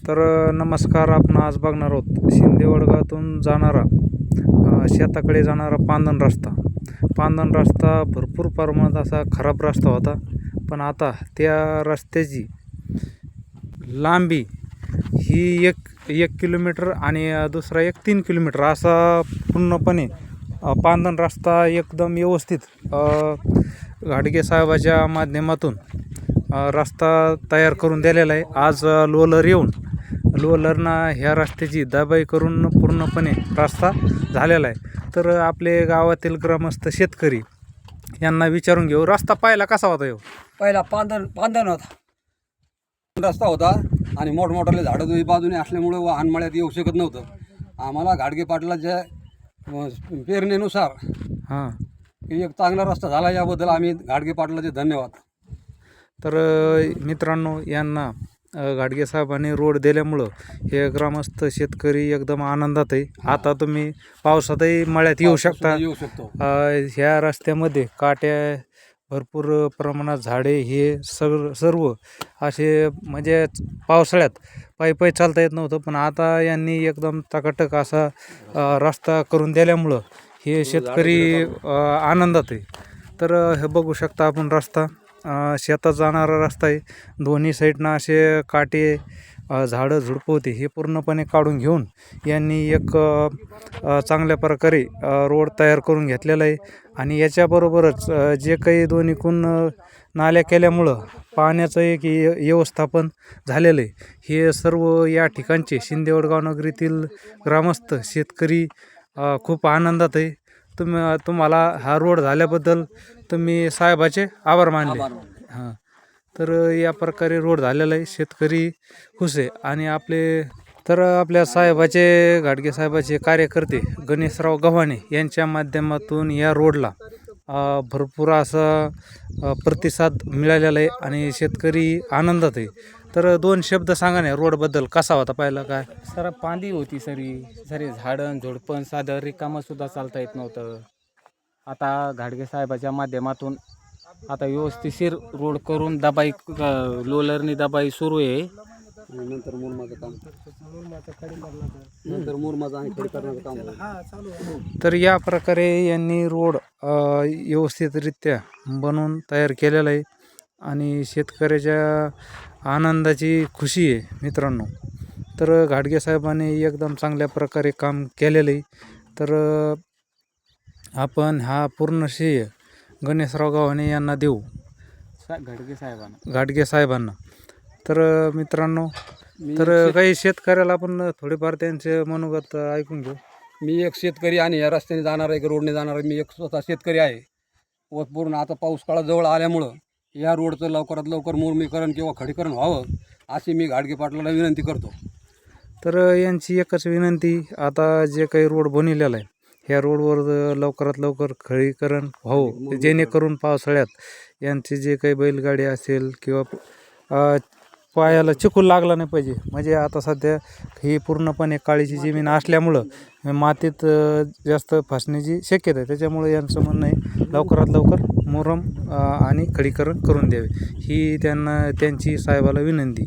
नमस्कार. आपण आज बघणार आहोत शिंदेवडगावातून जाणारा शेताकडे जाणारा पांदण रस्ता भरपूर प्रमाणात असा खराब रस्ता होता. पण आता त्या रस्त्याची लांबी ही एक किलोमीटर आणि दुसरा 3 किलोमीटर असा पूर्णपणे पांदण रस्ता एकदम व्यवस्थित घाडगे साहेबाच्या माध्यमातून रस्ता तयार करून दिलेला आहे. आज लोलरनं ह्या रस्त्याची दबाई करून पूर्णपणे रस्ता झालेला आहे. तर आपले गावातील ग्रामस्थ शेतकरी यांना विचारून घेऊ, रस्ता पहिला कसा होता? पहिला पांदण होता, रस्ता होता आणि मोठमोठाले झाडं दोन्ही बाजूने असल्यामुळे वाहन मळ्यात येऊ शकत नव्हतं. आम्हाला घाडगे पाटलाच्या प्रेरणेनुसार एक चांगला रस्ता झाला, याबद्दल आम्ही घाडगे पाटलाचे धन्यवाद. तर मित्रांनो, यांना घाडगे साहेबांनी रोड दिल्यामुळं हे ग्रामस्थ शेतकरी एकदम आनंदात आहे. आता तुम्ही पावसातही मळ्यात येऊ शकता. ह्या रस्त्यामध्ये काट्या, भरपूर प्रमाणात झाडे, हे सर्व असे म्हणजे पावसाळ्यात पायी चालता येत नव्हतं. पण आता यांनी एकदम टकाटक असा रस्ता करून दिल्यामुळं हे शेतकरी आनंदात आहे. तर हे बघू शकता आपण, रस्ता शेतात जाणारा रस्ता आहे. दोन्ही साईडनं असे काटे, झाडं झुडपं होते, हे पूर्णपणे काढून घेऊन यांनी एक चांगल्या प्रकारे रोड तयार करून घेतलेला आहे. आणि याच्याबरोबरच जे काही दोन्हीकून नाल्या केल्यामुळं पाण्याचं एक व्यवस्थापन झालेलं आहे. हे सर्व या ठिकाणचे शिंदेवडगाव नगरीतील ग्रामस्थ शेतकरी खूप आनंदात आहे. तुम्हाला हा रोड झाल्याबद्दल तुम्ही साहेबाचे आभार मानले. तर या प्रकारे रोड झालेला आहे, शेतकरी खुश आहे. आणि आपल्या साहेबाचे, घाडगे साहेबाचे कार्यकर्ते गणेशराव गव्हाणे यांच्या माध्यमातून या रोडला भरपूर असा प्रतिसाद मिळालेला आहे आणि शेतकरी आनंदात आहे. तर 2 शब्द सांगा ना रोडबद्दल, कसा होता पहिला? काय सर, पांदी होती, सारे झाडं झुडपं, साधं रिकामंसुद्धा चालता येत नव्हतं. आता घाडगे साहेबाच्या माध्यमातून आता व्यवस्थिशीर रोड करून दबाई, लोलरनी दबाई सुरू आहे. नंतर मुरमाचं आणि खडी करण्याचं काम. तर या प्रकारे यांनी रोड व्यवस्थितरित्या बनवून तयार केलेला आहे आणि शेतकऱ्याच्या आनंदाची खुशी आहे मित्रांनो. तर घाडगे साहेबांनी एकदम चांगल्या प्रकारे काम केलेलं आहे. तर आपण हा पूर्ण श्रेय गणेशराव गव्हाणे यांना देऊ, घाडगे साहेबांना. तर मित्रांनो, काही शेतकऱ्याला आपण थोडेफार त्यांचे मनोगत ऐकून घेऊ. मी एक शेतकरी आणि या रस्त्याने जाणार, एक रोडने जाणार, मी एक स्वतः शेतकरी आहे. व पूर्ण आता पाऊस काळात जवळ आल्यामुळं या रोडचं लवकरात लवकर मुरमीकरण किंवा खडीकरण व्हावं, अशी मी घाडगे पाटलाला विनंती करतो. तर यांची एकच विनंती, आता जे काही रोड बनवलेला आहे, ह्या रोडवर लवकरात लवकर खडीकरण व्हावं, जेणेकरून पावसाळ्यात यांची जे काही बैलगाडी असेल किंवा पायाला चिखल लागला नाही पाहिजे. म्हणजे आता सध्या ही पूर्णपणे काळीची जमीन असल्यामुळं मातीत जास्त फसण्याची शक्यता आहे. त्याच्यामुळे यांचं म्हणणं आहे लवकरात लवकर मुरम आणि खडीकरण करून द्यावे, ही त्यांची साहेबाला विनंती.